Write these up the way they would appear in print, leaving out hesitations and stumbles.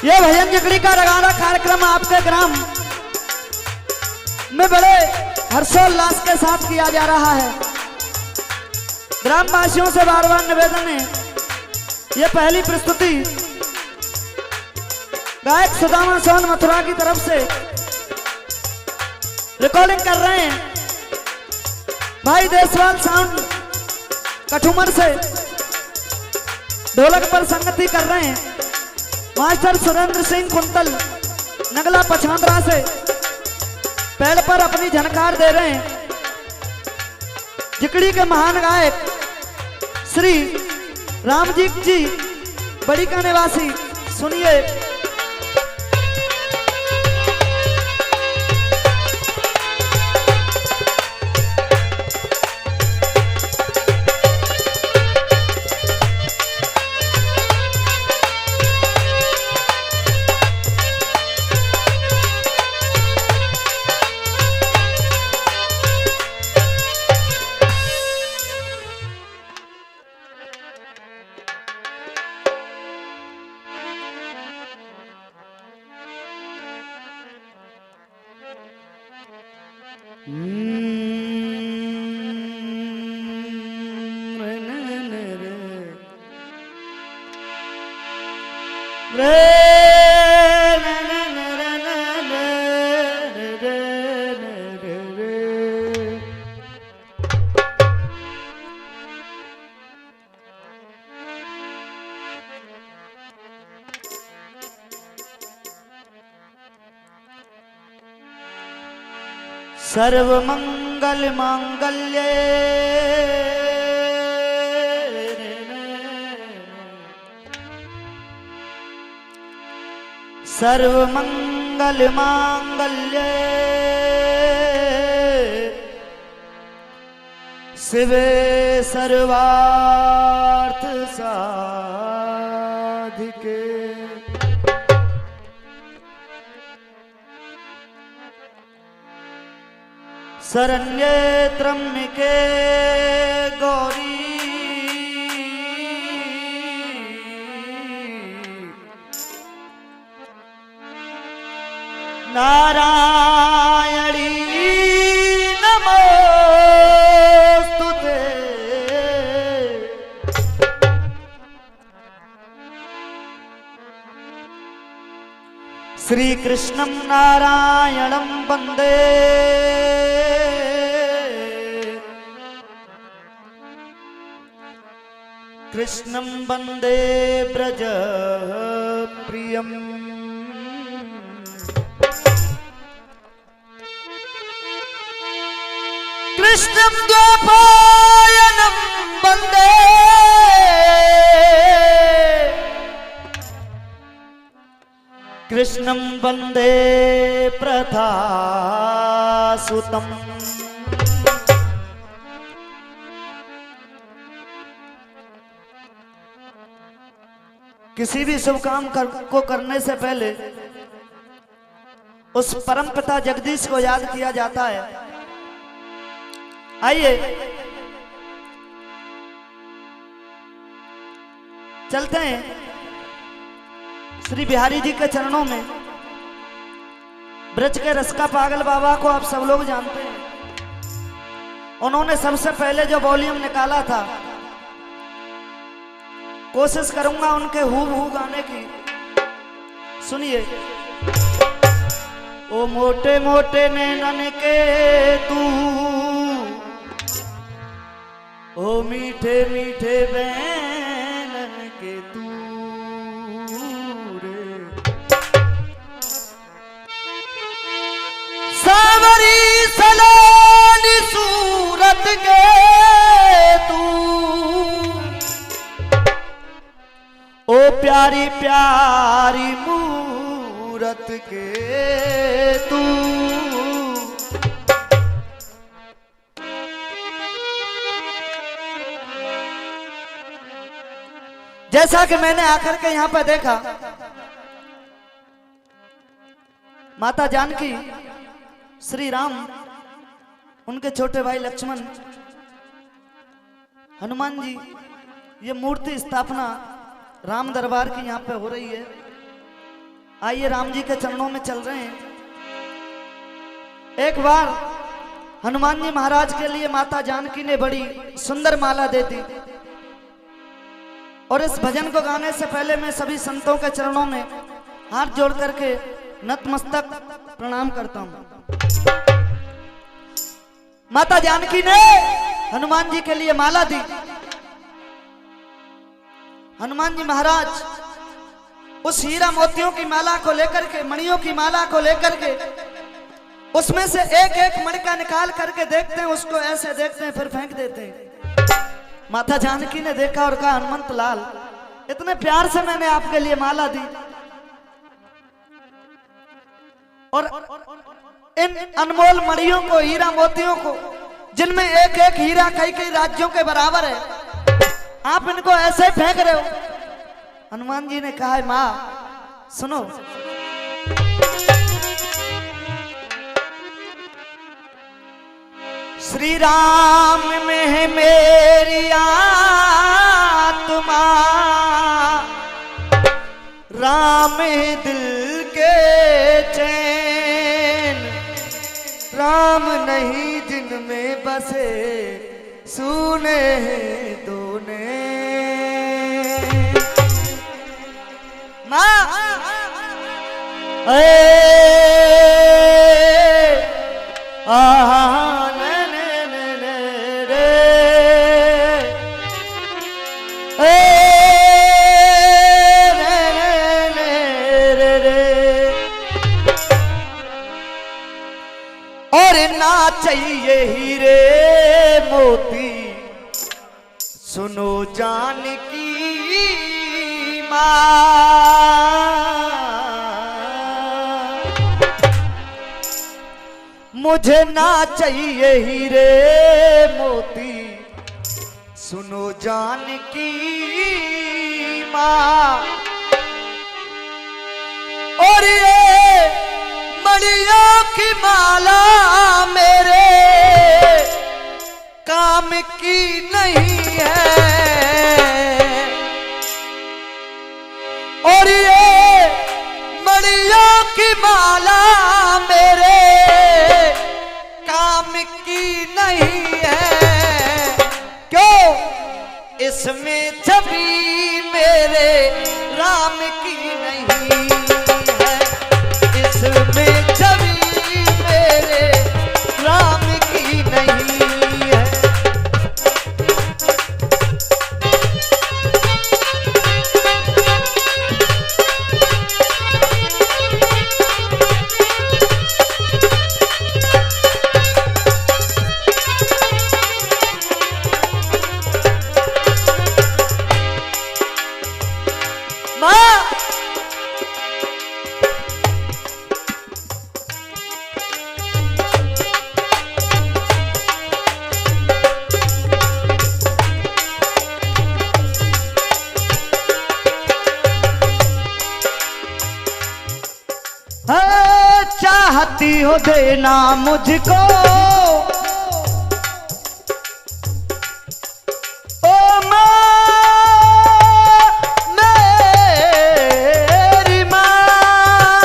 ये भजन जिकड़ी का रगाना कार्यक्रम आपके ग्राम में बड़े हर्षोल्लास के साथ किया जा रहा है। ग्राम वासियों से बार बार निवेदन है, ये पहली प्रस्तुति गायक सुदामा सोन मथुरा की तरफ से रिकॉर्डिंग कर रहे हैं। भाई देशवाल साउंड कठुमर से ढोलक पर संगति कर रहे हैं। मास्टर सुरेंद्र सिंह कुंतल नगला पछांदरा से पेड़ पर अपनी झनकार दे रहे हैं। जिकड़ी के महान गायक श्री रामजी जी बड़ी का निवासी, सुनिए। सर्वमंगल मांगल्ये सर्वमंगल मांगल्ये शिवे सर्वार्थ साधिके शरण्ये त्र्यंबके गौरी नारायणी नमोस्तुते। श्री कृष्णं नारायणं वंदे कृष्णं वंदे ब्रज प्रियम। कृष्णं द्वैपायनं वंदे कृष्णं वंदे प्रथासुतम्। किसी भी शुभ काम को करने से पहले उस परम पिता जगदीश को याद किया जाता है। आइए चलते हैं श्री बिहारी जी के चरणों में। ब्रज के रस का पागल बाबा को आप सब लोग जानते हैं। उन्होंने सबसे पहले जो वॉल्यूम निकाला था, कोशिश करूंगा उनके हूबहू गाने की। सुनिए। ओ मोटे मोटे नैनन के तू, ओ मीठे मीठे बैनन के तू रे, सावरी सलानी सूरत के तू, ओ प्यारी प्यारी मूरत के तू। जैसा कि मैंने आकर के यहां पर देखा, माता जानकी, श्री राम, उनके छोटे भाई लक्ष्मण, हनुमान जी, ये मूर्ति स्थापना राम दरबार की यहाँ पे हो रही है। आइए राम जी के चरणों में चल रहे हैं। एक बार हनुमान जी महाराज के लिए माता जानकी ने बड़ी सुंदर माला दे दी। और इस भजन को गाने से पहले मैं सभी संतों के चरणों में हाथ जोड़ करके नतमस्तक प्रणाम करता हूं। माता जानकी ने हनुमान जी के लिए माला दी। हनुमान जी महाराज उस हीरा मोतियों की माला को लेकर के, मणियों की माला को लेकर के, उसमें से एक एक मणि का निकाल करके देखते हैं, उसको ऐसे देखते हैं, फिर फेंक देते हैं। माता जानकी ने देखा और कहा, हनुमंत लाल, इतने प्यार से मैंने आपके लिए माला दी और इन अनमोल मणियों को, हीरा मोतियों को, जिनमें एक एक हीरा कई कई राज्यों के बराबर है, आप इनको ऐसे फेंक रहे हो। हनुमान जी ने कहा, मां सुनो, श्री राम में है मेरी आत्मा, राम दिल के चैन, राम नहीं जिनमें बसे सुने दोने। माँ और ना चाहिए हीरे मोती, सुनो जानकी माँ, मुझे ना चाहिए हीरे मोती, सुनो जानकी माँ। और ये मणियों की माला मेरे काम की नहीं है, और ये मणियों की माला मेरे काम की नहीं है। क्यों? इसमें छवि मेरे राम की नहीं है, इसमें छवि मेरे राम की नहीं है। चाहती हो देना मुझको ओ माँ, मेरी माँ,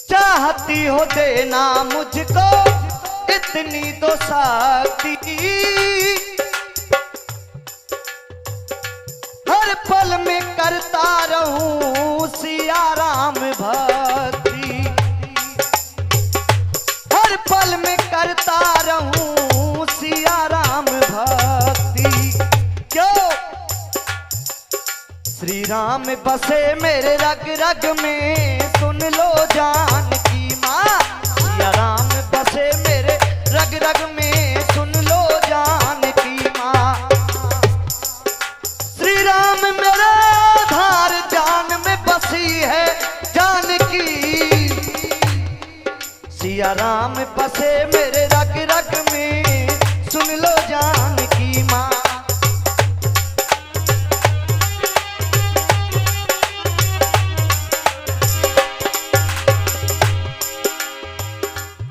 चाहती हो देना मुझको इतनी तो शक्ति, हर पल में करता रहूं सिया राम भक्ति, हर पल में करता रहूं सिया राम भक्ति। क्यों? श्री राम बसे मेरे रग रग में, सुन लो जानकी माँ, सिया राम बसे मेरे रग रग में, सुन लो जानकी माँ। श्री राम मेरे धार जान में बसी है जानकी, सिया राम बसे मेरे रग रग में, सुन लो जानकी माँ।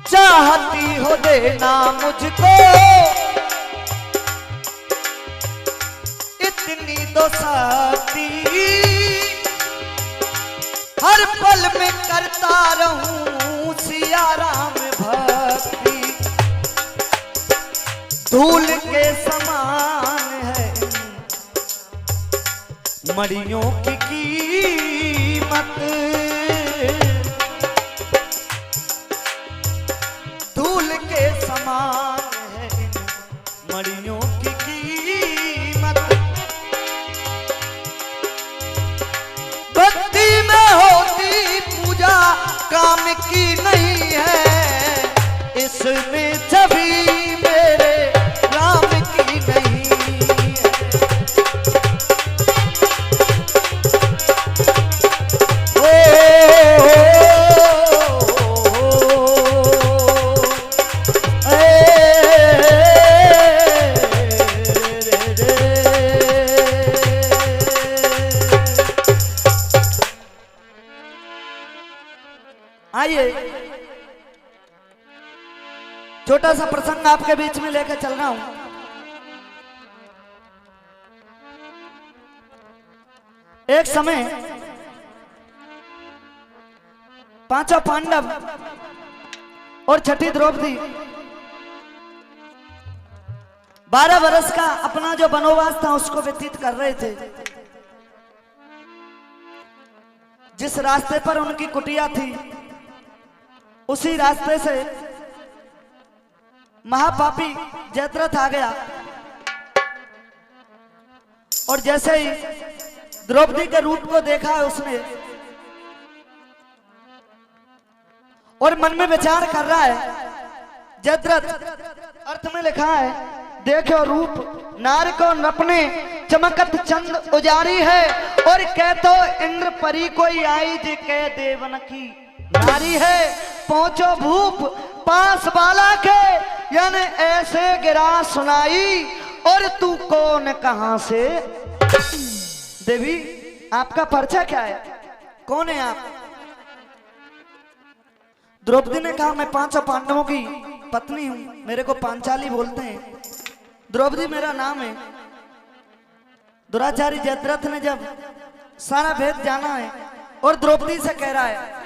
चाहती हो देना मुझको कितनी दोस्ती, हर पल में करता रहूं सिया राम भक्ति। धूल के समान है मड़ियों की कीमत, धूल के समान है मड़ियों की कीमत। भक्ति में होती पूजा काम की नहीं है, इसमें छवि मेरे राम की नहीं है। आइए छोटा सा प्रसंग आपके बीच में लेकर चल रहा हूं। एक समय पांचों पांडव और छठी द्रौपदी 12 वर्ष का अपना जो वनवास था उसको व्यतीत कर रहे थे। जिस रास्ते पर उनकी कुटिया थी उसी रास्ते से महापापी जयद्रथ आ गया और जैसे ही द्रौपदी के रूप को देखा है उसने और मन में विचार कर रहा है। जयद्रथ अर्थ में लिखा है, देखो रूप नार को नपने चमकत चंद उजारी है, और कहतो इंद्र परी कोई आई जे कह देवन की नारी है। पहुंचो भूप पास बाला के यानी ऐसे गिरा सुनाई, और तू कौन कहां से। देवी आपका परिचय क्या है, कौन है आप। द्रौपदी ने कहा मैं 5 पांडवों की पत्नी हूं, मेरे को पांचाली बोलते हैं, द्रौपदी मेरा नाम है। दुराचारी जयद्रथ ने जब सारा भेद जाना है और द्रौपदी से कह रहा है,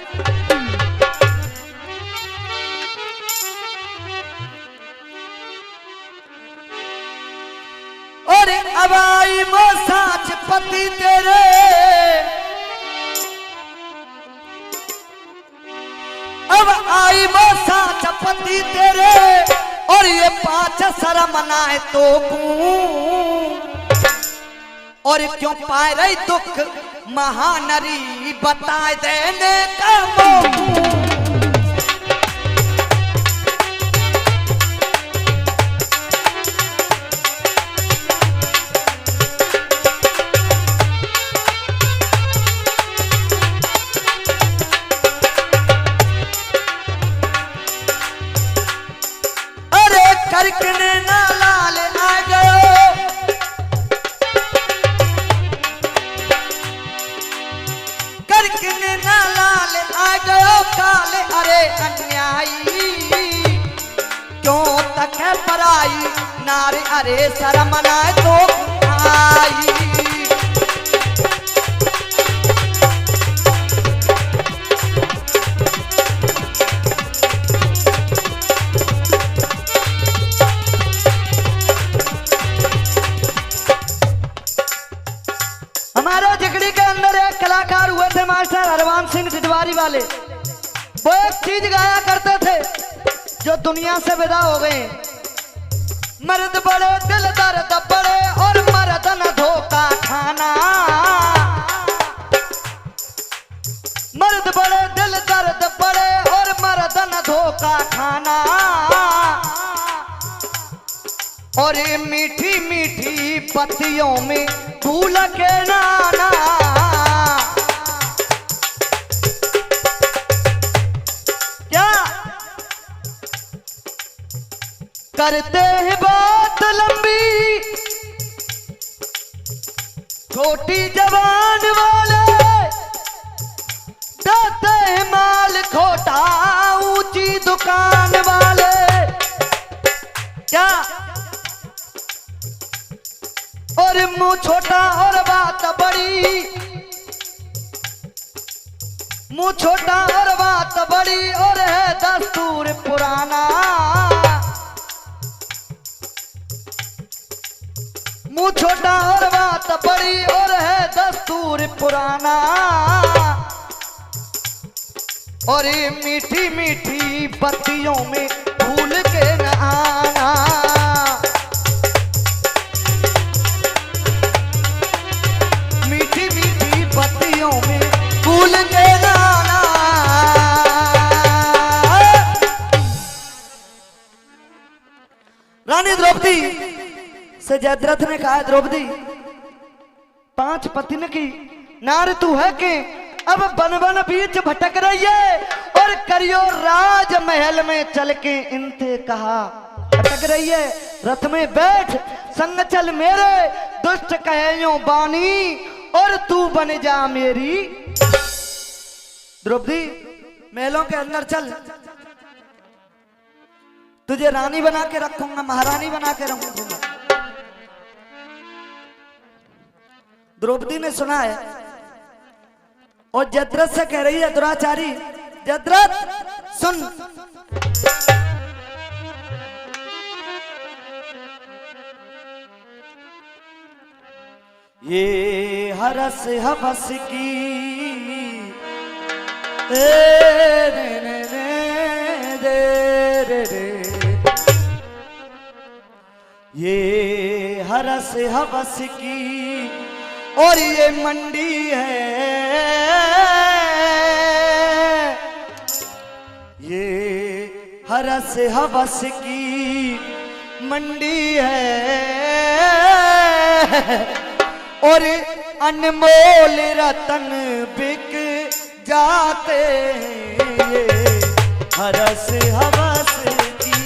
और अब आई वो साच पति तेरे, अब आई वो साच पति तेरे, और ये 5 शर्म मनाए तो और क्यों पाए रही दुख महानरी बताए देने का मोह। करकने ना लाल आ गयो, करकने ना लाल आ गयो काले अरे अन्यायी, क्यों तक है पराई नारे अरे शर्म मनाए तो आई। हमारे जिगड़ी के अंदर एक कलाकार हुए थे मास्टर हरवान सिंह जिजवारी वाले। वो एक चीज गाया करते थे जो दुनिया से विदा हो गए। मर्द बड़े दिल दर्द बड़े और मर्द न धोखा खाना, मर्द बड़े दिल दर्द बड़े और मर्द न धोखा खाना, और ये मीठी मीठी पत्तियों में फूल के नाना। क्या करते हैं बात लंबी छोटी जवान वाले, देते हैं माल खोटा ऊंची दुकान वाले। क्या और मुंह छोटा और बात बड़ी, मुंह छोटा और बात बड़ी और है दस्तूर पुराना। मुंह छोटा और बात बड़ी और है दस्तूर पुराना। और ये मीठी मीठी बत्तियों में भूल के न आना। मीठी मीठी बत्तियों में भूल के न आना। रानी द्रौपदी से जयद्रथ ने कहा, द्रौपदी 5 पतिन की नार तू है कि अब बन बन बीच भटक रही है और करियो राजमहल में चल के इनसे कहा भटक रही है। रथ में बैठ संग चल मेरे दुष्ट कहो बानी और तू बन जा मेरी। द्रौपदी महलों के अंदर चल, तुझे रानी बना के रखूंगा, महारानी बना के रखूंगा। द्रौपदी ने सुना है और जयद्रथ से कह रही है, दुराचारी जयद्रथ सुन, ये हरस हवस की ये हरस हवस की और ये मंडी है, ये हरस हवस की मंडी है और अनमोल रतन बिक जाते हैं। ये हरस हवस की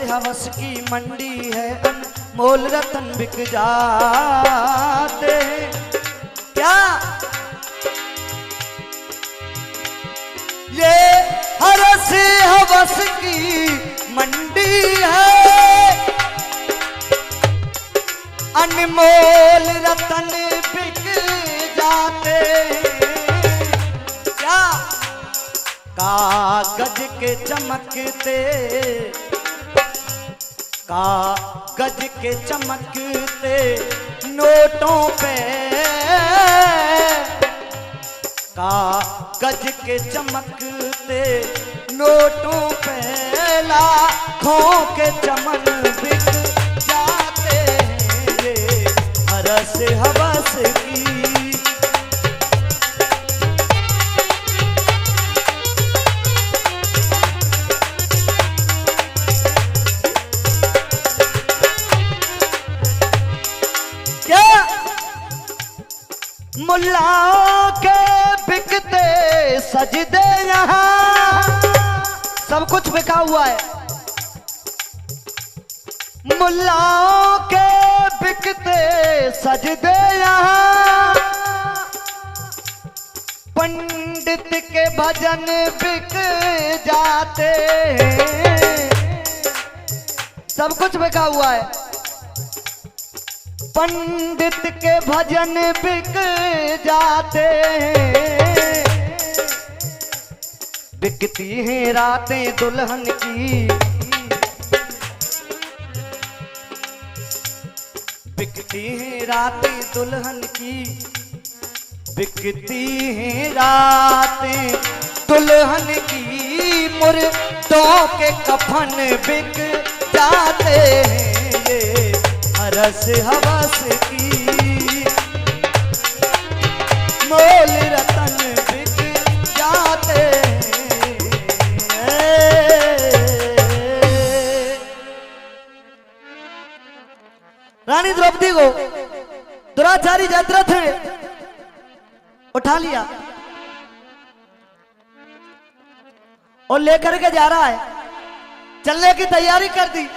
हवस की मंडी है, अनमोल रतन बिक जाते हैं। क्या ये हरस हवस की मंडी है, अनमोल रतन बिक जाते हैं। क्या कागज के चमकते, कागज के चमकते नोटों पे, कागज के चमकते नोटों पे लाखों के चमन बिक जाते हैं। ये हरस हवस की मुल्लाओं के बिकते सजदे, यहाँ सब कुछ बिका हुआ है। मुल्लाओं के बिकते सजदे, यहाँ पंडित के भजन बिक जाते हैं। सब कुछ बिका हुआ है। पंडित के भजन बिक जाते हैं। बिकती हैं रातें दुल्हन की, बिकती हैं रातें दुल्हन की, बिकती हैं रातें दुल्हन की। मुर्दों के कफन बिक जाते हैं। ये हरस हवस की मोल रतन बिक जाते हैं। रानी द्रौपदी को दुराचारी जयद्रथ ने उठा लिया और लेकर के जा रहा है, चलने की तैयारी कर दी।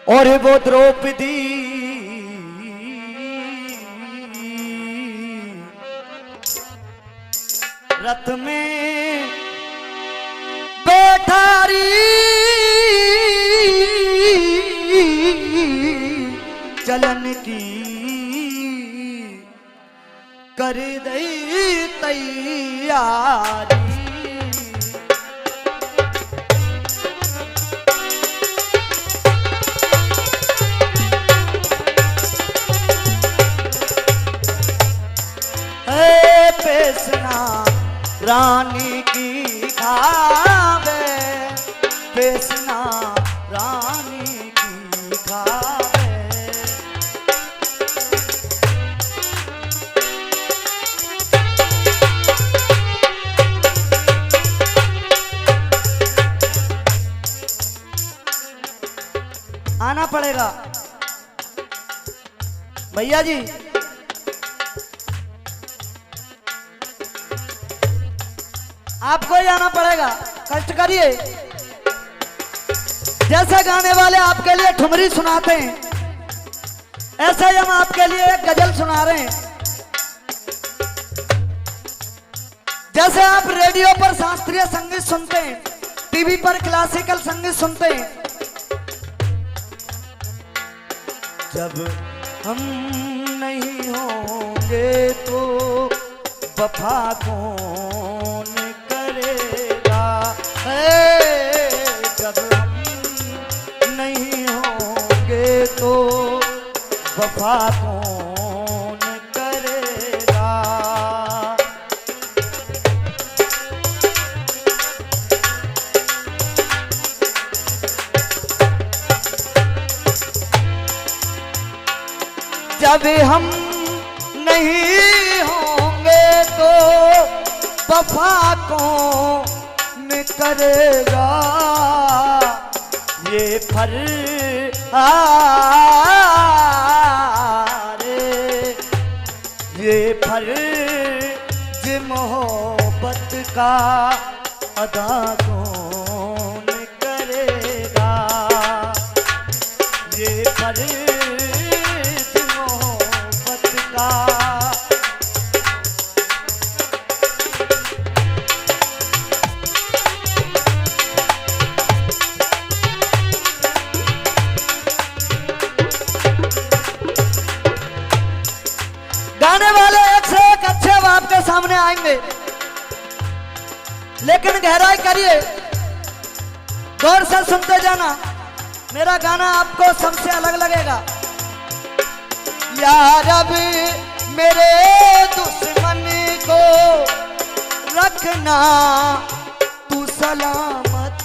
और वो द्रौपदी रथ में बैठारी चलन की कर दई तैयारी। पेसना रानी की खावे, पेसना रानी की खावे। आना पड़ेगा भैया जी, आपको ही आना पड़ेगा, कष्ट करिए। जैसे गाने वाले आपके लिए ठुमरी सुनाते हैं, ऐसे ही हम आपके लिए एक गजल सुना रहे हैं। जैसे आप रेडियो पर शास्त्रीय संगीत सुनते हैं, टीवी पर क्लासिकल संगीत सुनते हैं, जब हम नहीं होंगे तो वफा कौन करेगा। जब हम नहीं होंगे तो वफा कौन करेगा। जब हम नहीं होंगे तो वफा कौन करेगा। ये फर्ज मोहब्बत का अदा कौन करेगा। ये फर्ज मोहब्बत का गाने वाले एक से एक अच्छे आपके सामने आएंगे, लेकिन गहराई करिए, गौर से सुनते जाना, मेरा गाना आपको सबसे अलग लगेगा। यार अब मेरे दुश्मन को रखना तू सलामत।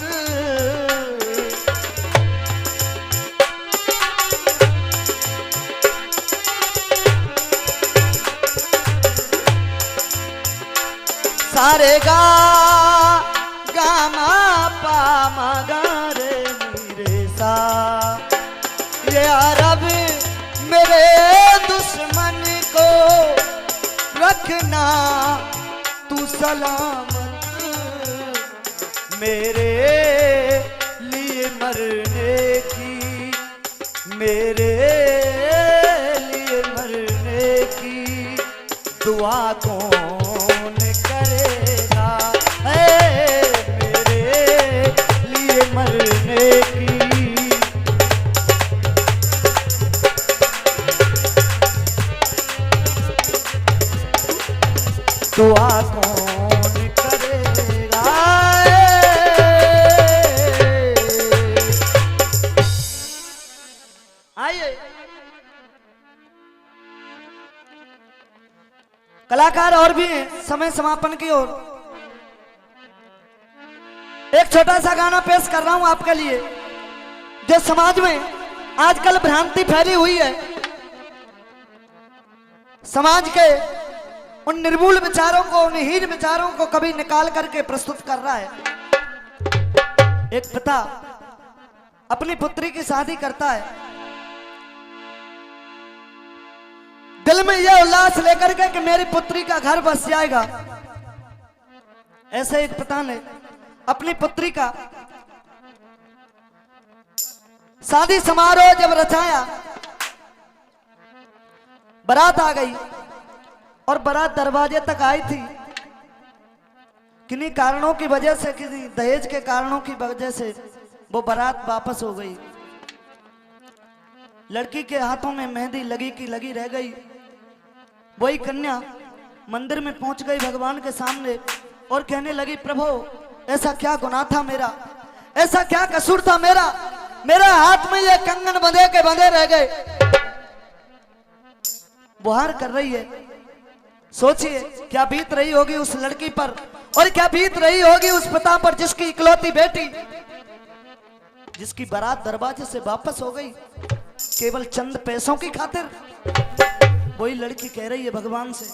सारे गा मा पा मा गा रे नी रे सा। ये अरब मेरे दुश्मन को रखना तू सलामत। मेरे लिए मरने की, मेरे लिए मरने की दुआ कौन करेगा। मेरे लिए मरने की दुआ कौन करेगा। आइए कलाकार और भी हैं, समय समापन की ओर एक छोटा सा गाना पेश कर रहा हूं आपके लिए, जो समाज में आजकल भ्रांति फैली हुई है, समाज के उन निर्मूल विचारों को, उन हीन विचारों को कभी निकाल करके प्रस्तुत कर रहा है। एक पिता अपनी पुत्री की शादी करता है, दिल में यह उल्लास लेकर के कि मेरी पुत्री का घर बस जाएगा। ऐसे एक पिता ने अपनी पुत्री का शादी समारोह जब रचाया, बारात आ गई और बारात दरवाजे तक आई थी। किन्हीं कारणों की वजह से, किसी दहेज के कारणों की वजह से वो बारात वापस हो गई। लड़की के हाथों में मेहंदी लगी की लगी रह गई। वही कन्या मंदिर में पहुंच गई भगवान के सामने और कहने लगी, प्रभु ऐसा क्या गुनाह था मेरा, ऐसा क्या कसूर था मेरा, मेरे हाथ में ये कंगन बंधे के बंधे रह गए। बुहार कर रही है। सोचिए क्या बीत रही होगी उस लड़की पर और क्या बीत रही होगी उस पिता पर जिसकी इकलौती बेटी, जिसकी बारात दरवाजे से वापस हो गई केवल चंद पैसों की खातिर। वही लड़की कह रही है भगवान से,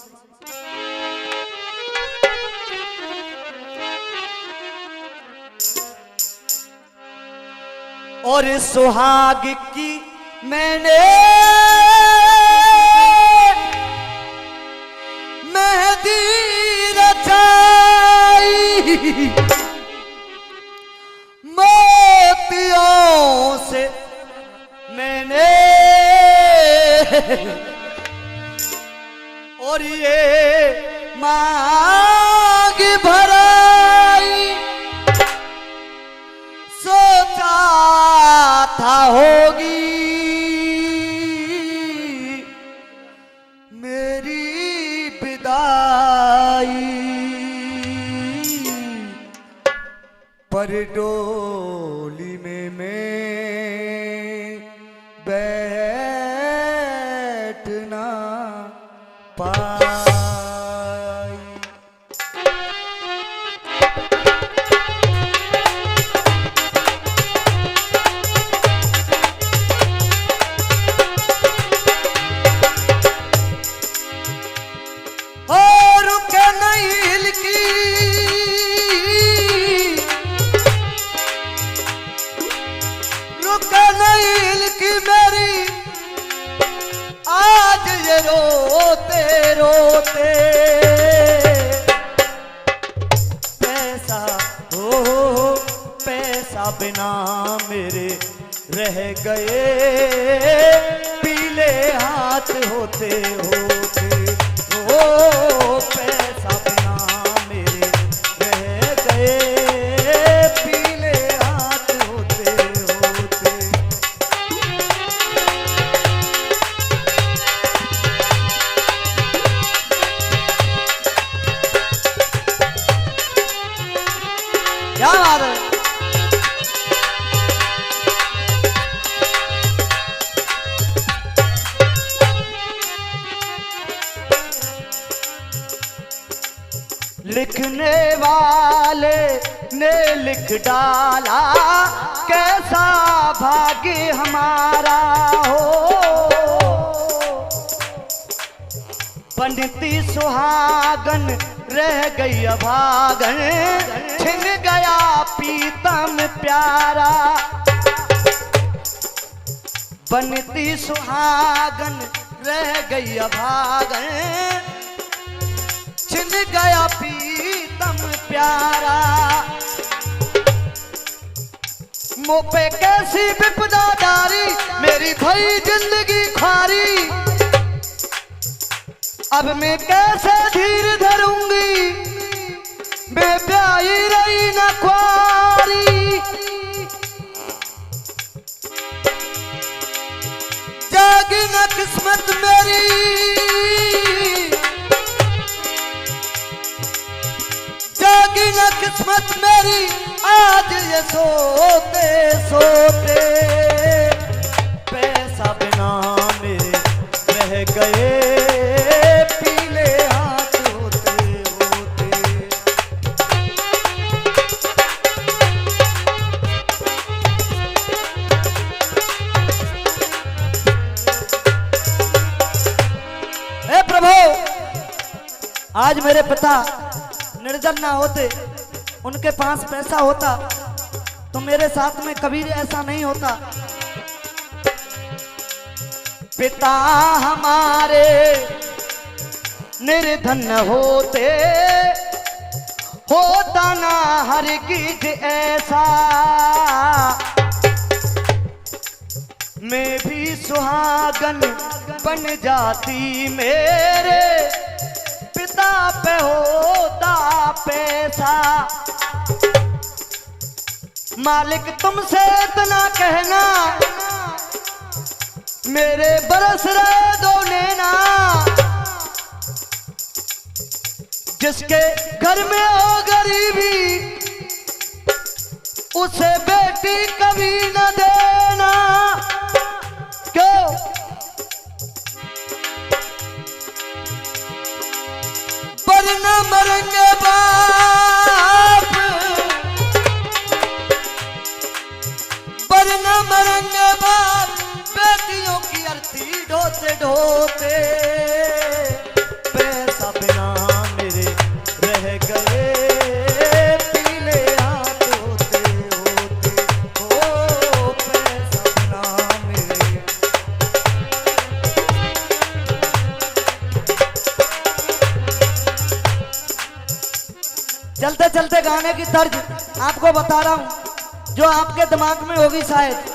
और सुहाग की मैंने मेहंदी रचाई, मोतियों से मैंने और ये मांग भराई। सोचा था होगी मेरी विदाई, पर डोली में मैं बैठ ना पाई। रोते रोते पैसा हो पैसा बिना मेरे रह गए पीले हाथ होते होते। ओ पैसा बिना मेरे रह गए पीले हाथ होते होते। क्या बात है। लिखने वाले ने लिख डाला कैसा भाग्य हमारा हो, बनती सुहागन रह गई अभागन, छिन गया पीतम प्यारा। बनती सुहागन रह गई अभागन, छिन गया पीतम प्यारा। मुँह पे कैसी विपदा डारी, मेरी भई जिंदगी खारी। अब मैं कैसे धीर धरूंगी, मैं प्याई रही न ख्वारी। जागी न किस्मत मेरी, जागी न किस्मत मेरी, आज ये सोते सोते पैसा बिना मेरे रह गए पीले हाथ होते होते। हे प्रभु, आज मेरे पिता निर्धन ना होते, उनके पास पैसा होता तो मेरे साथ में कभी ऐसा नहीं होता। पिता हमारे निर्धन होते, होता ना हरगिज ऐसा, मैं भी सुहागन बन जाती, मेरे पिता पे होता पैसा। मालिक तुमसे इतना कहना, मेरे बरस रहे दो नैना, जिसके घर में हो गरीबी उसे बेटी कभी न देना। क्यों? वरना मरेंगे बाप, वरना मरेंगे बाप, बेटियों की अर्थी ढोते ढोते। पैसा बिना मेरे रह गए, पीले हाथ होते होते, ओ पैसा बिना मेरे। चलते चलते गाने की तर्ज आपको बता रहा हूं, जो आपके दिमाग में होगी शायद।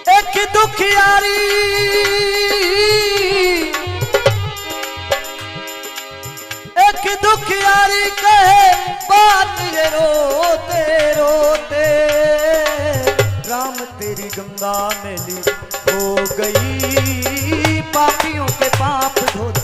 एक दुखियारी, एक दुखियारी कहे बात ये रोते रोते, राम तेरी गंगा मैली हो गई, पापियों के पाप धोते।